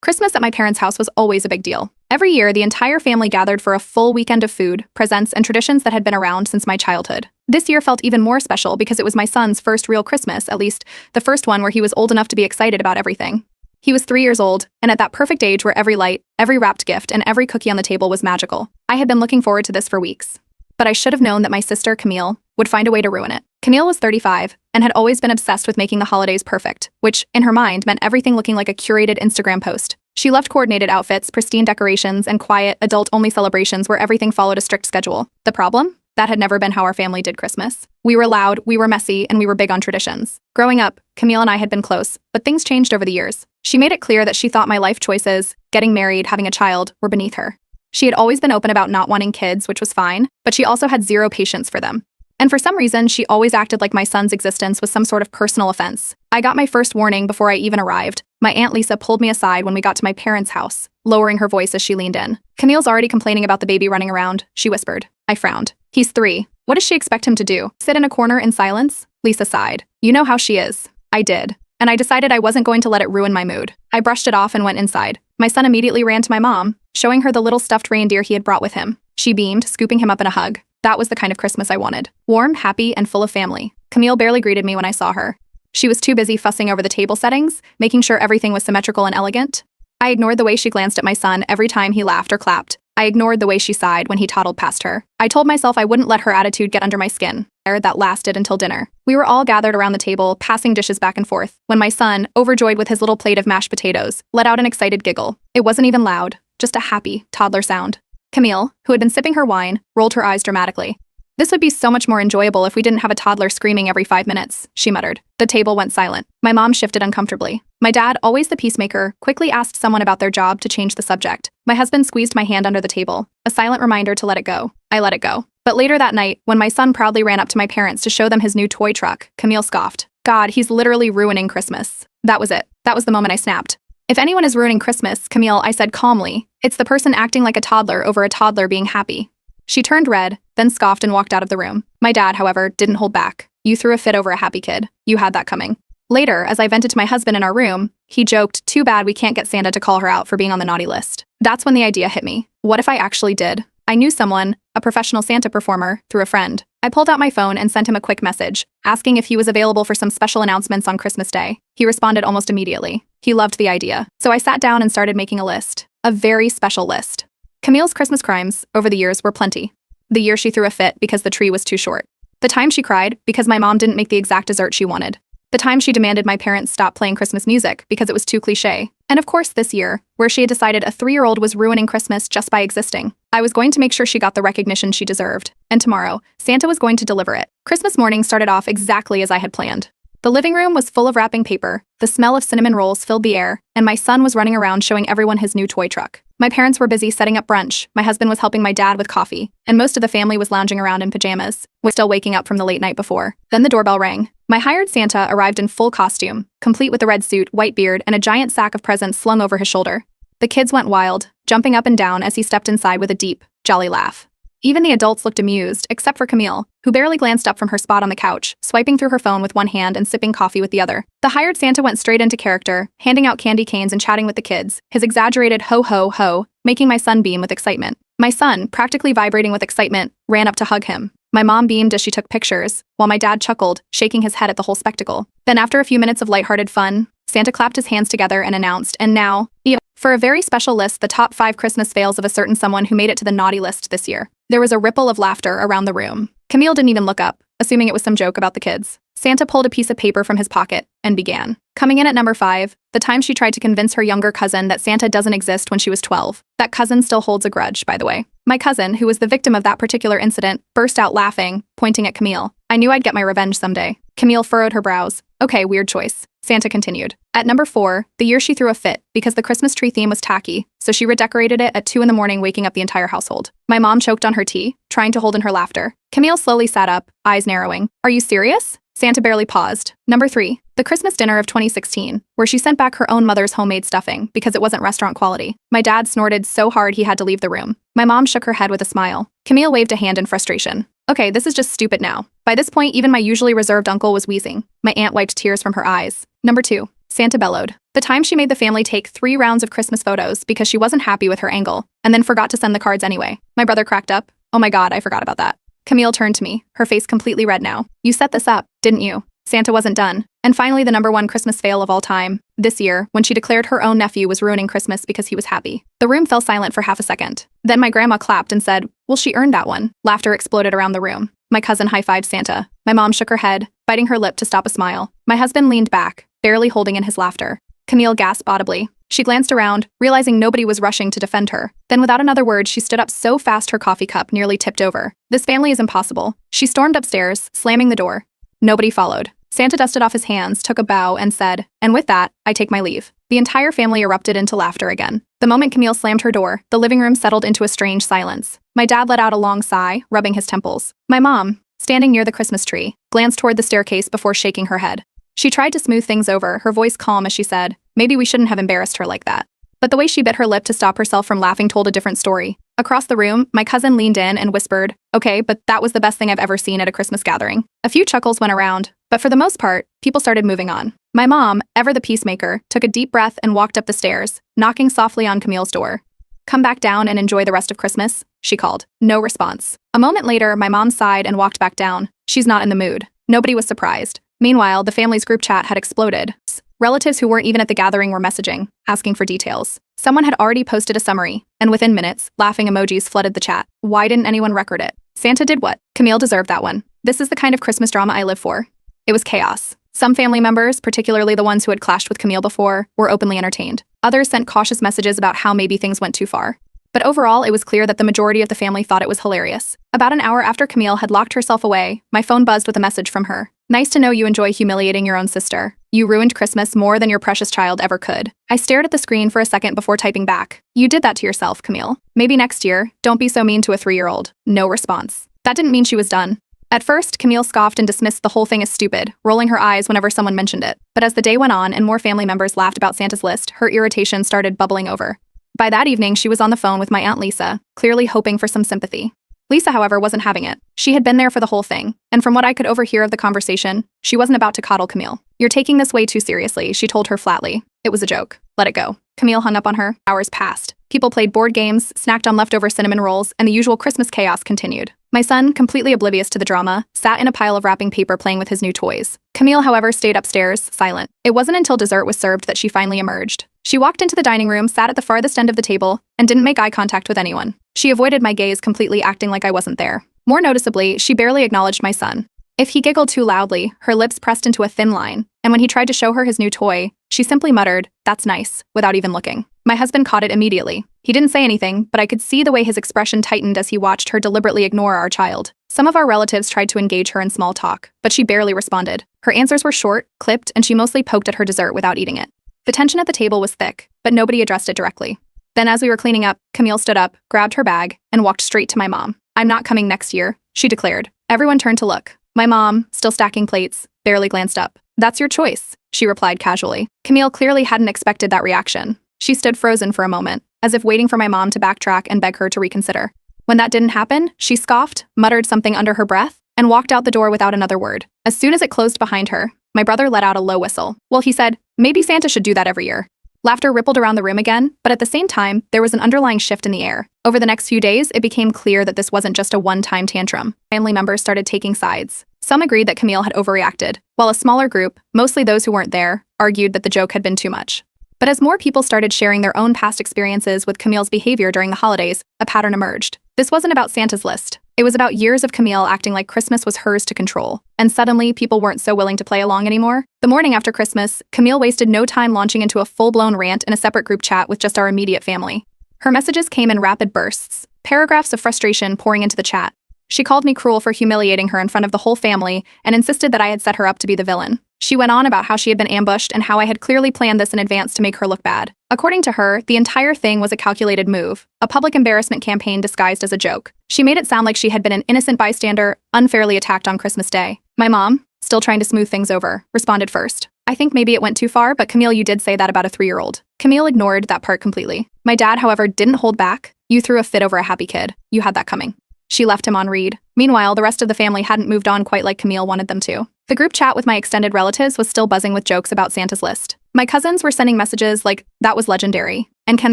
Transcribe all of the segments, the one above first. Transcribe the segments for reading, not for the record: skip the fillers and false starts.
Christmas at my parents' house was always a big deal. Every year, the entire family gathered for a full weekend of food, presents, and traditions that had been around since my childhood. This year felt even more special because it was my son's first real Christmas, at least the first one where he was old enough to be excited about everything. He was 3 years old, and at that perfect age where every light, every wrapped gift, and every cookie on the table was magical. I had been looking forward to this for weeks. But I should have known that my sister, Camille, would find a way to ruin it. Camille was 35 and had always been obsessed with making the holidays perfect, which, in her mind, meant everything looking like a curated Instagram post. She loved coordinated outfits, pristine decorations, and quiet, adult-only celebrations where everything followed a strict schedule. The problem? That had never been how our family did Christmas. We were loud, we were messy, and we were big on traditions. Growing up, Camille and I had been close, but things changed over the years. She made it clear that she thought my life choices, getting married, having a child, were beneath her. She had always been open about not wanting kids, which was fine, but she also had zero patience for them. And for some reason, she always acted like my son's existence was some sort of personal offense. I got my first warning before I even arrived. My Aunt Lisa pulled me aside when we got to my parents' house, lowering her voice as she leaned in. "Camille's already complaining about the baby running around," she whispered. I frowned. "He's 3. What does she expect him to do? Sit in a corner in silence?" Lisa sighed. "You know how she is." I did. And I decided I wasn't going to let it ruin my mood. I brushed it off and went inside. My son immediately ran to my mom, showing her the little stuffed reindeer he had brought with him. She beamed, scooping him up in a hug. That was the kind of Christmas I wanted. Warm, happy, and full of family. Camille barely greeted me when I saw her. She was too busy fussing over the table settings, making sure everything was symmetrical and elegant. I ignored the way she glanced at my son every time he laughed or clapped. I ignored the way she sighed when he toddled past her. I told myself I wouldn't let her attitude get under my skin. That lasted until dinner. We were all gathered around the table, passing dishes back and forth, when my son, overjoyed with his little plate of mashed potatoes, let out an excited giggle. It wasn't even loud, just a happy, toddler sound. Camille, who had been sipping her wine, rolled her eyes dramatically. "This would be so much more enjoyable if we didn't have a toddler screaming every 5 minutes," she muttered. The table went silent. My mom shifted uncomfortably. My dad, always the peacemaker, quickly asked someone about their job to change the subject. My husband squeezed my hand under the table, a silent reminder to let it go. I let it go. But later that night, when my son proudly ran up to my parents to show them his new toy truck, Camille scoffed. "God, he's literally ruining Christmas." That was it. That was the moment I snapped. "If anyone is ruining Christmas, Camille," I said calmly, "it's the person acting like a toddler over a toddler being happy." She turned red, then scoffed and walked out of the room. My dad, however, didn't hold back. "You threw a fit over a happy kid. You had that coming." Later, as I vented to my husband in our room, he joked, "Too bad we can't get Santa to call her out for being on the naughty list." That's when the idea hit me. What if I actually did? I knew someone, a professional Santa performer, through a friend. I pulled out my phone and sent him a quick message, asking if he was available for some special announcements on Christmas Day. He responded almost immediately. He loved the idea. So I sat down and started making a list. A very special list. Camille's Christmas crimes, over the years, were plenty. The year she threw a fit because the tree was too short. The time she cried because my mom didn't make the exact dessert she wanted. The time she demanded my parents stop playing Christmas music because it was too cliché. And of course this year, where she had decided a 3-year-old was ruining Christmas just by existing. I was going to make sure she got the recognition she deserved. And tomorrow, Santa was going to deliver it. Christmas morning started off exactly as I had planned. The living room was full of wrapping paper, the smell of cinnamon rolls filled the air, and my son was running around showing everyone his new toy truck. My parents were busy setting up brunch, my husband was helping my dad with coffee, and most of the family was lounging around in pajamas, still waking up from the late night before. Then the doorbell rang. My hired Santa arrived in full costume, complete with a red suit, white beard, and a giant sack of presents slung over his shoulder. The kids went wild, jumping up and down as he stepped inside with a deep, jolly laugh. Even the adults looked amused, except for Camille, who barely glanced up from her spot on the couch, swiping through her phone with one hand and sipping coffee with the other. The hired Santa went straight into character, handing out candy canes and chatting with the kids, his exaggerated ho ho ho, making my son beam with excitement. My son, practically vibrating with excitement, ran up to hug him. My mom beamed as she took pictures, while my dad chuckled, shaking his head at the whole spectacle. Then after a few minutes of lighthearted fun, Santa clapped his hands together and announced, "And now, for a very special list, the top 5 Christmas fails of a certain someone who made it to the naughty list this year." There was a ripple of laughter around the room. Camille didn't even look up, assuming it was some joke about the kids. Santa pulled a piece of paper from his pocket and began. Coming in at number 5, the time she tried to convince her younger cousin that Santa doesn't exist when she was 12. That cousin still holds a grudge, by the way. My cousin, who was the victim of that particular incident, burst out laughing, pointing at Camille. I knew I'd get my revenge someday. Camille furrowed her brows. "Okay, weird choice." Santa continued. At number 4, the year she threw a fit because the Christmas tree theme was tacky, so she redecorated it at 2 in the morning, waking up the entire household. My mom choked on her tea, trying to hold in her laughter. Camille slowly sat up, eyes narrowing. "Are you serious?" Santa barely paused. Number 3, the Christmas dinner of 2016, where she sent back her own mother's homemade stuffing because it wasn't restaurant quality. My dad snorted so hard he had to leave the room. My mom shook her head with a smile. Camille waved a hand in frustration. "Okay, this is just stupid now." By this point, even my usually reserved uncle was wheezing. My aunt wiped tears from her eyes. Number 2, Santa bellowed. The time she made the family take 3 rounds of Christmas photos because she wasn't happy with her angle, and then forgot to send the cards anyway. My brother cracked up. Oh my god, I forgot about that. Camille turned to me, her face completely red now. You set this up, didn't you? Santa wasn't done. And finally, the #1 Christmas fail of all time, this year, when she declared her own nephew was ruining Christmas because he was happy. The room fell silent for half a second. Then my grandma clapped and said, well, she earned that one. Laughter exploded around the room. My cousin high-fived Santa. My mom shook her head, biting her lip to stop a smile. My husband leaned back, barely holding in his laughter. Camille gasped audibly. She glanced around, realizing nobody was rushing to defend her. Then without another word, she stood up so fast her coffee cup nearly tipped over. This family is impossible. She stormed upstairs, slamming the door. Nobody followed. Santa dusted off his hands, took a bow, and said, and with that, I take my leave. The entire family erupted into laughter again. The moment Camille slammed her door, the living room settled into a strange silence. My dad let out a long sigh, rubbing his temples. My mom, standing near the Christmas tree, glanced toward the staircase before shaking her head. She tried to smooth things over, her voice calm as she said, maybe we shouldn't have embarrassed her like that. But the way she bit her lip to stop herself from laughing told a different story. Across the room, my cousin leaned in and whispered, okay, but that was the best thing I've ever seen at a Christmas gathering. A few chuckles went around, but for the most part, people started moving on. My mom, ever the peacemaker, took a deep breath and walked up the stairs, knocking softly on Camille's door. Come back down and enjoy the rest of Christmas, she called. No response. A moment later, my mom sighed and walked back down. She's not in the mood. Nobody was surprised. Meanwhile, the family's group chat had exploded. Relatives who weren't even at the gathering were messaging, asking for details. Someone had already posted a summary, and within minutes, laughing emojis flooded the chat. Why didn't anyone record it? Santa did what? Camille deserved that one. This is the kind of Christmas drama I live for. It was chaos. Some family members, particularly the ones who had clashed with Camille before, were openly entertained. Others sent cautious messages about how maybe things went too far. But overall, it was clear that the majority of the family thought it was hilarious. About an hour after Camille had locked herself away, my phone buzzed with a message from her. Nice to know you enjoy humiliating your own sister. You ruined Christmas more than your precious child ever could. I stared at the screen for a second before typing back. You did that to yourself, Camille. Maybe next year, don't be so mean to a 3-year-old. No response. That didn't mean she was done. At first, Camille scoffed and dismissed the whole thing as stupid, rolling her eyes whenever someone mentioned it. But as the day went on and more family members laughed about Santa's list, her irritation started bubbling over. By that evening, she was on the phone with my Aunt Lisa, clearly hoping for some sympathy. Lisa, however, wasn't having it. She had been there for the whole thing, and from what I could overhear of the conversation, she wasn't about to coddle Camille. You're taking this way too seriously, she told her flatly. It was a joke. Let it go. Camille hung up on her. Hours passed. People played board games, snacked on leftover cinnamon rolls, and the usual Christmas chaos continued. My son, completely oblivious to the drama, sat in a pile of wrapping paper playing with his new toys. Camille, however, stayed upstairs, silent. It wasn't until dessert was served that she finally emerged. She walked into the dining room, sat at the farthest end of the table, and didn't make eye contact with anyone. She avoided my gaze completely, acting like I wasn't there. More noticeably, she barely acknowledged my son. If he giggled too loudly, her lips pressed into a thin line, and when he tried to show her his new toy, she simply muttered, "That's nice," without even looking. My husband caught it immediately. He didn't say anything, but I could see the way his expression tightened as he watched her deliberately ignore our child. Some of our relatives tried to engage her in small talk, but she barely responded. Her answers were short, clipped, and she mostly poked at her dessert without eating it. The tension at the table was thick, but nobody addressed it directly. Then as we were cleaning up, Camille stood up, grabbed her bag, and walked straight to my mom. "I'm not coming next year," she declared. Everyone turned to look. My mom, still stacking plates, barely glanced up. "That's your choice," she replied casually. Camille clearly hadn't expected that reaction. She stood frozen for a moment, as if waiting for my mom to backtrack and beg her to reconsider. When that didn't happen, she scoffed, muttered something under her breath, and walked out the door without another word. As soon as it closed behind her, my brother let out a low whistle. Well, he said, maybe Santa should do that every year. Laughter rippled around the room again, but at the same time, there was an underlying shift in the air. Over the next few days, it became clear that this wasn't just a one-time tantrum. Family members started taking sides. Some agreed that Camille had overreacted, while a smaller group, mostly those who weren't there, argued that the joke had been too much. But as more people started sharing their own past experiences with Camille's behavior during the holidays, a pattern emerged. This wasn't about Santa's list. It was about years of Camille acting like Christmas was hers to control. And suddenly, people weren't so willing to play along anymore. The morning after Christmas, Camille wasted no time launching into a full-blown rant in a separate group chat with just our immediate family. Her messages came in rapid bursts, paragraphs of frustration pouring into the chat. She called me cruel for humiliating her in front of the whole family and insisted that I had set her up to be the villain. She went on about how she had been ambushed and how I had clearly planned this in advance to make her look bad. According to her, the entire thing was a calculated move, a public embarrassment campaign disguised as a joke. She made it sound like she had been an innocent bystander, unfairly attacked on Christmas Day. My mom, still trying to smooth things over, responded first. "I think maybe it went too far, but Camille, you did say that about a 3-year-old. Camille ignored that part completely. My dad, however, didn't hold back. "You threw a fit over a happy kid. You had that coming." She left him on read. Meanwhile, the rest of the family hadn't moved on quite like Camille wanted them to. The group chat with my extended relatives was still buzzing with jokes about Santa's list. My cousins were sending messages like, "That was legendary. And can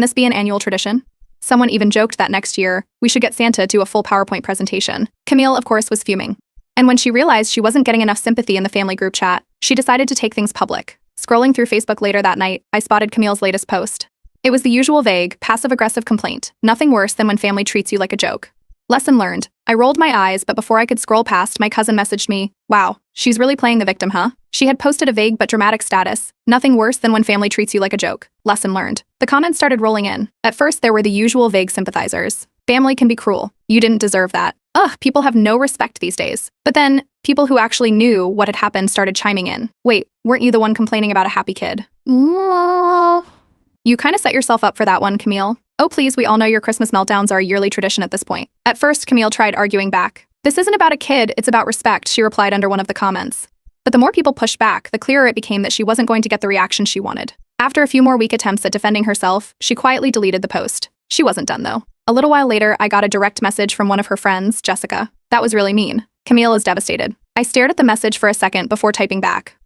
this be an annual tradition?" Someone even joked that next year, we should get Santa to a full PowerPoint presentation. Camille, of course, was fuming. And when she realized she wasn't getting enough sympathy in the family group chat, she decided to take things public. Scrolling through Facebook later that night, I spotted Camille's latest post. It was the usual vague, passive-aggressive complaint, nothing worse than when family treats you like a joke. Lesson learned. I rolled my eyes, but before I could scroll past, my cousin messaged me, "Wow, she's really playing the victim, huh?" She had posted a vague but dramatic status, "Nothing worse than when family treats you like a joke. Lesson learned." The comments started rolling in. At first, there were the usual vague sympathizers. "Family can be cruel. You didn't deserve that. Ugh, people have no respect these days." But then, people who actually knew what had happened started chiming in. "Wait, weren't you the one complaining about a happy kid?" You kind of set yourself up for that one, Camille. "Oh please, we all know your Christmas meltdowns are a yearly tradition at this point." At first, Camille tried arguing back. "This isn't about a kid, it's about respect," she replied under one of the comments. But the more people pushed back, the clearer it became that she wasn't going to get the reaction she wanted. After a few more weak attempts at defending herself, she quietly deleted the post. She wasn't done though. A little while later, I got a direct message from one of her friends, Jessica. "That was really mean. Camille is devastated." I stared at the message for a second before typing back.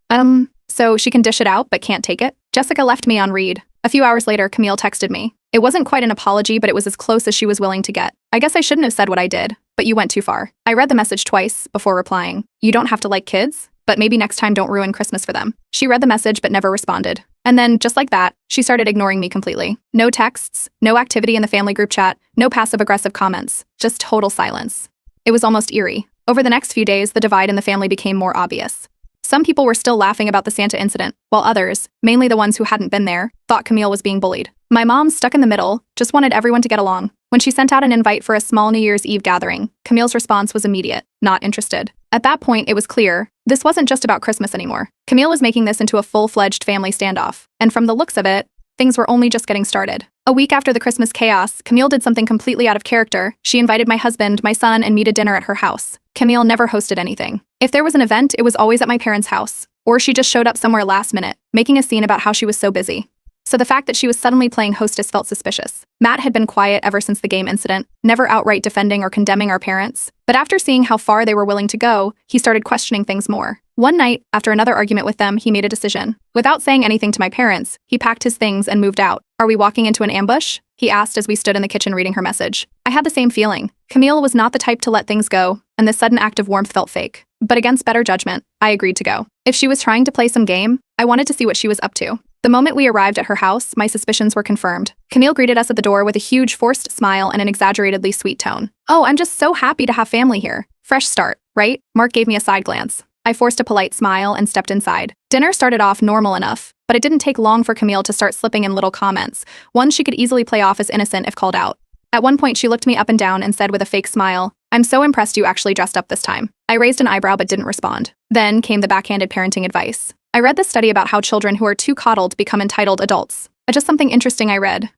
So she can dish it out but can't take it?" Jessica left me on read. A few hours later, Camille texted me. It wasn't quite an apology, but it was as close as she was willing to get. "I guess I shouldn't have said what I did, but you went too far." I read the message twice before replying. "You don't have to like kids, but maybe next time don't ruin Christmas for them." She read the message but never responded. And then, just like that, she started ignoring me completely. No texts, no activity in the family group chat, no passive-aggressive comments, just total silence. It was almost eerie. Over the next few days, the divide in the family became more obvious. Some people were still laughing about the Santa incident, while others, mainly the ones who hadn't been there, thought Camille was being bullied. My mom, stuck in the middle, just wanted everyone to get along. When she sent out an invite for a small New Year's Eve gathering, Camille's response was immediate, not interested. At that point, it was clear, this wasn't just about Christmas anymore. Camille was making this into a full-fledged family standoff, and from the looks of it, things were only just getting started. A week after the Christmas chaos, Camille did something completely out of character. She invited my husband, my son, and me to dinner at her house. Camille never hosted anything. If there was an event, it was always at my parents' house, or she just showed up somewhere last minute, making a scene about how she was so busy. So the fact that she was suddenly playing hostess felt suspicious. Matt had been quiet ever since the game incident, never outright defending or condemning our parents. But after seeing how far they were willing to go, he started questioning things more. One night, after another argument with them, he made a decision. Without saying anything to my parents, he packed his things and moved out. "Are we walking into an ambush?" he asked as we stood in the kitchen reading her message. I had the same feeling. Camille was not the type to let things go, and this sudden act of warmth felt fake. But against better judgment, I agreed to go. If she was trying to play some game, I wanted to see what she was up to. The moment we arrived at her house, my suspicions were confirmed. Camille greeted us at the door with a huge forced smile and an exaggeratedly sweet tone. "Oh, I'm just so happy to have family here. Fresh start, right?" Mark gave me a side glance. I forced a polite smile and stepped inside. Dinner started off normal enough, but it didn't take long for Camille to start slipping in little comments, ones she could easily play off as innocent if called out. At one point, she looked me up and down and said with a fake smile, "I'm so impressed you actually dressed up this time." I raised an eyebrow but didn't respond. Then came the backhanded parenting advice. I read this study about how children who are too coddled become entitled adults. Just something interesting I read.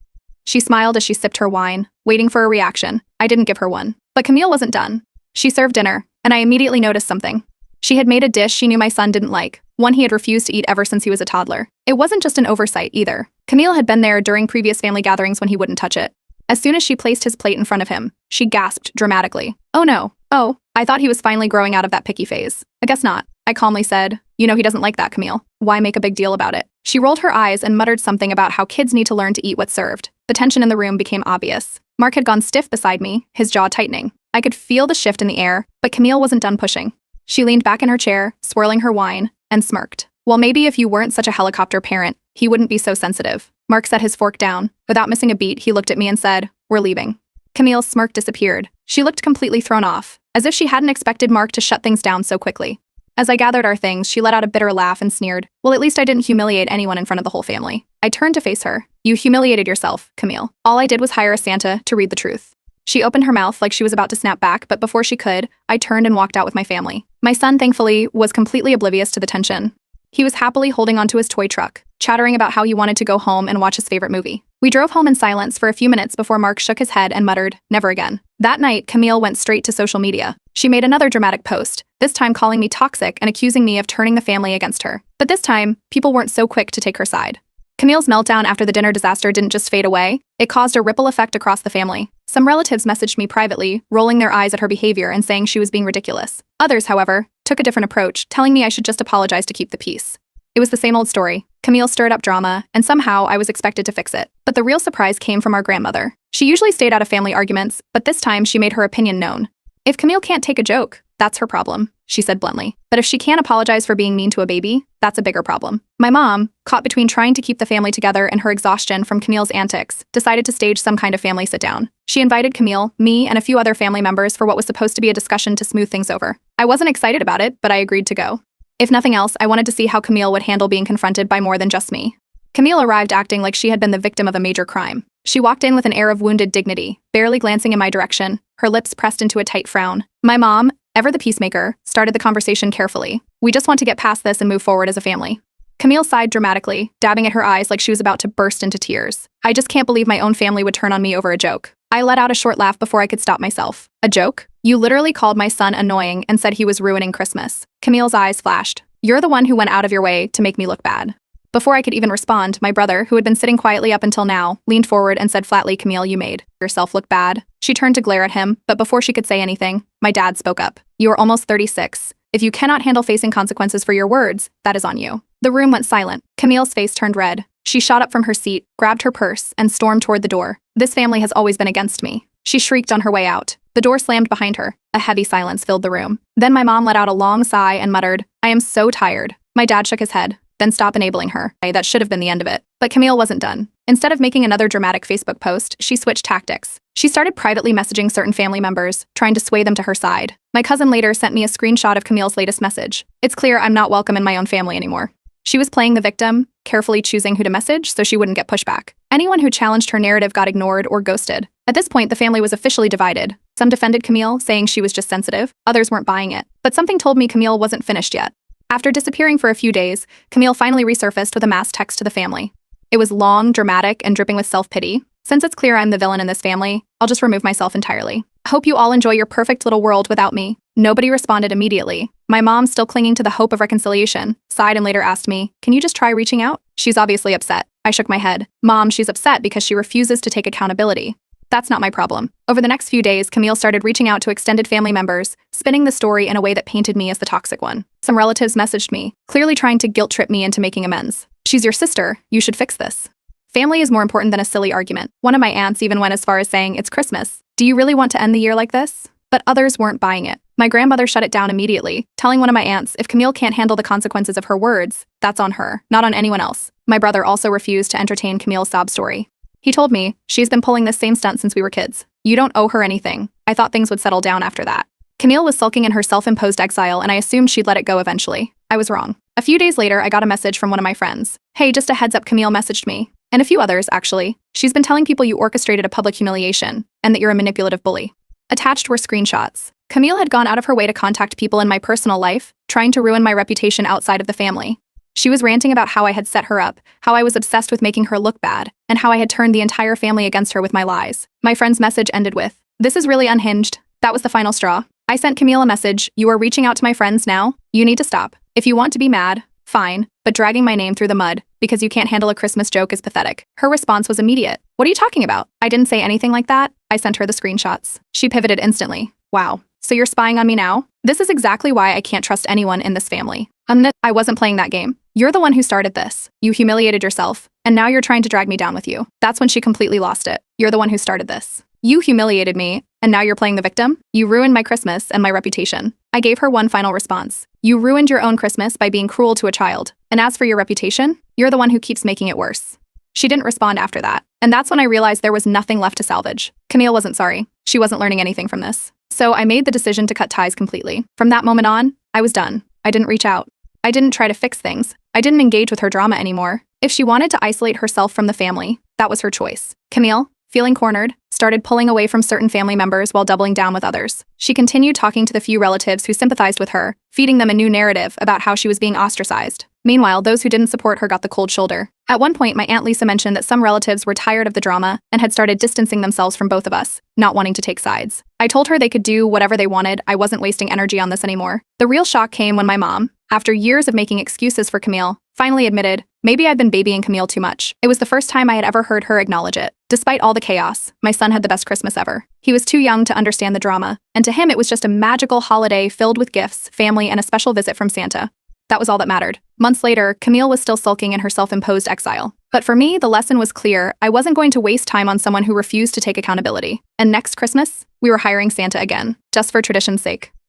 She smiled as she sipped her wine, waiting for a reaction. I didn't give her one. But Camille wasn't done. She served dinner, and I immediately noticed something. She had made a dish she knew my son didn't like, one he had refused to eat ever since he was a toddler. It wasn't just an oversight, either. Camille had been there during previous family gatherings when he wouldn't touch it. As soon as she placed his plate in front of him, she gasped dramatically. "Oh no. Oh, I thought he was finally growing out of that picky phase." "I guess not." I calmly said, "You know he doesn't like that, Camille. Why make a big deal about it?" She rolled her eyes and muttered something about how kids need to learn to eat what's served. The tension in the room became obvious. Mark had gone stiff beside me, his jaw tightening. I could feel the shift in the air, but Camille wasn't done pushing. She leaned back in her chair, swirling her wine, and smirked. "Well, maybe if you weren't such a helicopter parent, he wouldn't be so sensitive." Mark set his fork down. Without missing a beat, he looked at me and said, "We're leaving." Camille's smirk disappeared. She looked completely thrown off, as if she hadn't expected Mark to shut things down so quickly. As I gathered our things, she let out a bitter laugh and sneered. Well, at least I didn't humiliate anyone in front of the whole family. I turned to face her. "You humiliated yourself, Camille. All I did was hire a Santa to read the truth." She opened her mouth like she was about to snap back, but before she could, I turned and walked out with my family. My son, thankfully, was completely oblivious to the tension. He was happily holding onto his toy truck, chattering about how he wanted to go home and watch his favorite movie. We drove home in silence for a few minutes before Mark shook his head and muttered, "Never again." That night, Camille went straight to social media. She made another dramatic post, this time calling me toxic and accusing me of turning the family against her. But this time, people weren't so quick to take her side. Camille's meltdown after the dinner disaster didn't just fade away, it caused a ripple effect across the family. Some relatives messaged me privately, rolling their eyes at her behavior and saying she was being ridiculous. Others, however, took a different approach, telling me I should just apologize to keep the peace. It was the same old story. Camille stirred up drama, and somehow I was expected to fix it. But the real surprise came from our grandmother. She usually stayed out of family arguments, but this time she made her opinion known. If Camille can't take a joke, that's her problem, she said bluntly. But if she can't apologize for being mean to a baby, that's a bigger problem. My mom, caught between trying to keep the family together and her exhaustion from Camille's antics, decided to stage some kind of family sit-down. She invited Camille, me, and a few other family members for what was supposed to be a discussion to smooth things over. I wasn't excited about it, but I agreed to go. If nothing else, I wanted to see how Camille would handle being confronted by more than just me. Camille arrived acting like she had been the victim of a major crime. She walked in with an air of wounded dignity, barely glancing in my direction, her lips pressed into a tight frown. My mom, ever the peacemaker, started the conversation carefully. We just want to get past this and move forward as a family. Camille sighed dramatically, dabbing at her eyes like she was about to burst into tears. I just can't believe my own family would turn on me over a joke. I let out a short laugh before I could stop myself. A joke? You literally called my son annoying and said he was ruining Christmas. Camille's eyes flashed. You're the one who went out of your way to make me look bad. Before I could even respond, my brother, who had been sitting quietly up until now, leaned forward and said flatly, Camille, you made yourself look bad. She turned to glare at him, but before she could say anything, my dad spoke up. You are almost 36. If you cannot handle facing consequences for your words, that is on you. The room went silent. Camille's face turned red. She shot up from her seat, grabbed her purse, and stormed toward the door. This family has always been against me. She shrieked on her way out. The door slammed behind her. A heavy silence filled the room. Then my mom let out a long sigh and muttered, I am so tired. My dad shook his head. Then stop enabling her. That should have been the end of it. But Camille wasn't done. Instead of making another dramatic Facebook post, she switched tactics. She started privately messaging certain family members, trying to sway them to her side. My cousin later sent me a screenshot of Camille's latest message. It's clear I'm not welcome in my own family anymore. She was playing the victim, carefully choosing who to message so she wouldn't get pushback. Anyone who challenged her narrative got ignored or ghosted. At this point, the family was officially divided. Some defended Camille, saying she was just sensitive. Others weren't buying it. But something told me Camille wasn't finished yet. After disappearing for a few days, Camille finally resurfaced with a mass text to the family. It was long, dramatic, and dripping with self-pity. Since it's clear I'm the villain in this family, I'll just remove myself entirely. I hope you all enjoy your perfect little world without me. Nobody responded immediately. My mom, still clinging to the hope of reconciliation, sighed and later asked me, can you just try reaching out? She's obviously upset. I shook my head. Mom, she's upset because she refuses to take accountability. That's not my problem. Over the next few days, Camille started reaching out to extended family members, spinning the story in a way that painted me as the toxic one. Some relatives messaged me, clearly trying to guilt-trip me into making amends. She's your sister. You should fix this. Family is more important than a silly argument. One of my aunts even went as far as saying, it's Christmas. Do you really want to end the year like this? But others weren't buying it. My grandmother shut it down immediately, telling one of my aunts, if Camille can't handle the consequences of her words, that's on her, not on anyone else. My brother also refused to entertain Camille's sob story. He told me, she's been pulling this same stunt since we were kids. You don't owe her anything. I thought things would settle down after that. Camille was sulking in her self-imposed exile, and I assumed she'd let it go eventually. I was wrong. A few days later, I got a message from one of my friends. Hey, just a heads up, Camille messaged me. And a few others, actually. She's been telling people you orchestrated a public humiliation, and that you're a manipulative bully. Attached were screenshots. Camille had gone out of her way to contact people in my personal life, trying to ruin my reputation outside of the family. She was ranting about how I had set her up, how I was obsessed with making her look bad, and how I had turned the entire family against her with my lies. My friend's message ended with, this is really unhinged. That was the final straw. I sent Camille a message, you are reaching out to my friends now? You need to stop. If you want to be mad, fine, but dragging my name through the mud because you can't handle a Christmas joke is pathetic. Her response was immediate. What are you talking about? I didn't say anything like that. I sent her the screenshots. She pivoted instantly. Wow. So you're spying on me now? This is exactly why I can't trust anyone in this family. I wasn't playing that game. You're the one who started this. You humiliated yourself, and now you're trying to drag me down with you. That's when she completely lost it. You're the one who started this. You humiliated me, and now you're playing the victim? You ruined my Christmas and my reputation. I gave her one final response. You ruined your own Christmas by being cruel to a child. And as for your reputation, you're the one who keeps making it worse. She didn't respond after that. And that's when I realized there was nothing left to salvage. Camille wasn't sorry. She wasn't learning anything from this. So I made the decision to cut ties completely. From that moment on, I was done. I didn't reach out. I didn't try to fix things. I didn't engage with her drama anymore. If she wanted to isolate herself from the family, that was her choice. Camille, feeling cornered, started pulling away from certain family members while doubling down with others. She continued talking to the few relatives who sympathized with her, feeding them a new narrative about how she was being ostracized. Meanwhile, those who didn't support her got the cold shoulder. At one point, my Aunt Lisa mentioned that some relatives were tired of the drama and had started distancing themselves from both of us, not wanting to take sides. I told her they could do whatever they wanted. I wasn't wasting energy on this anymore. The real shock came when my mom, after years of making excuses for Camille, finally admitted, maybe I'd been babying Camille too much. It was the first time I had ever heard her acknowledge it. Despite all the chaos, my son had the best Christmas ever. He was too young to understand the drama, and to him it was just a magical holiday filled with gifts, family, and a special visit from Santa. That was all that mattered. Months later, Camille was still sulking in her self-imposed exile. But for me, the lesson was clear. I wasn't going to waste time on someone who refused to take accountability. And next Christmas, we were hiring Santa again, just for tradition's sake.